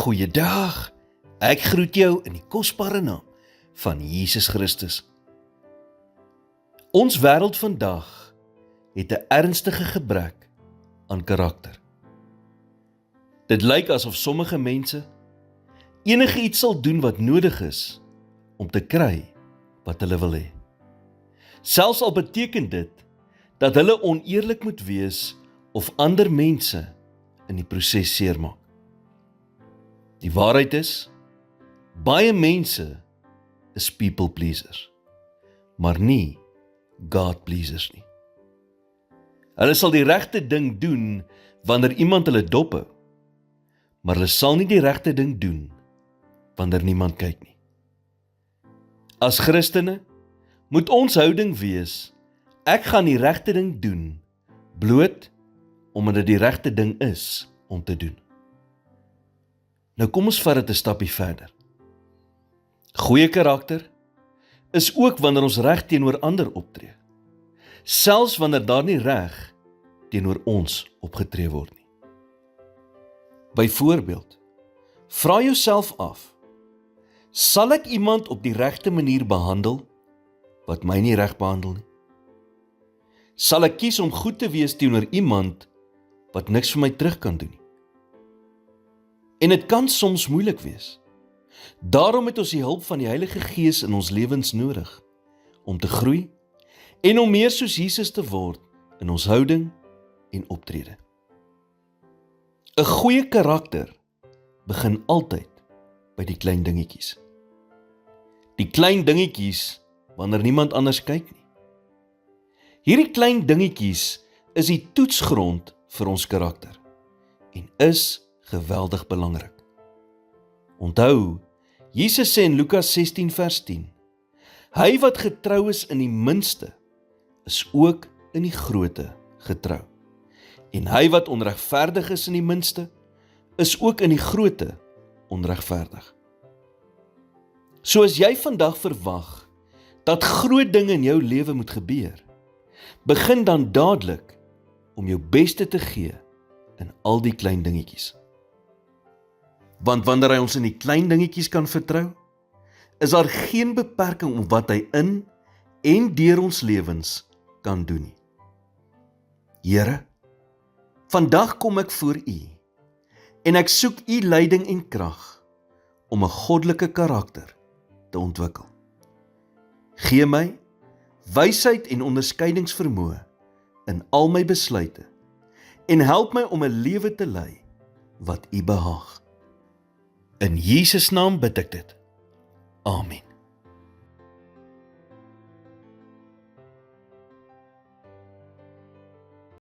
Goeiedag, ek groet jou in die kosbare naam van Jesus Christus. Ons wêreld vandag het 'n ernstige gebrek aan karakter. Dit lyk asof sommige mense enige iets sal doen wat nodig is om te kry wat hulle wil hê. Selfs al beteken dit dat hulle oneerlik moet wees of ander mense in die proses seermaak. Die waarheid is, baie mense is people pleasers, maar nie God pleasers nie. Hulle sal die regte ding doen wanneer iemand hulle dophou, maar hulle sal nie die regte ding doen wanneer niemand kyk nie. As Christene moet ons houding wees, ek gaan die regte ding doen, bloot omdat dit die regte ding is om te doen. Nou kom ons vat dit 'n stappie verder. Goeie karakter is ook wanneer ons reg teenoor ander optree, selfs wanneer daar nie reg teenoor ons opgetree word nie. Byvoorbeeld, vra jouself af, sal ek iemand op die regte manier behandel wat my nie reg behandel nie? Sal ek kies om goed te wees teenoor iemand wat niks vir my terug kan doen nie? En dit kan soms moeilik wees. Daarom het ons die hulp van die Heilige Gees in ons lewens nodig, om te groei en om meer soos Jesus te word in ons houding en optrede. 'n Goeie karakter begin altyd by die klein dingetjies. Die klein dingetjies wanneer niemand anders kyk nie. Hierdie klein dingetjies is die toetsgrond vir ons karakter en is geweldig belangrik. Onthou, Jesus sê in Lukas 16 vers 10, hy wat getrou is in die minste, is ook in die groote getrou. En hy wat onregverdig is in die minste, is ook in die groote onregverdig. So as jy vandag verwag dat groot dinge in jou lewe moet gebeur, begin dan dadelik om jou beste te gee in al die klein dingetjies. Want wanneer hy ons in die klein dingetjies kan vertrou, is daar geen beperking om wat hy in en deur ons lewens kan doen nie. Here, vandag kom ek voor U en ek soek U leiding en krag om 'n goddelike karakter te ontwikkel. Gee my wysheid en onderskeidingsvermoë in al my besluite en help my om 'n lewe te lei wat U behaag. In Jesus naam bid ek dit. Amen.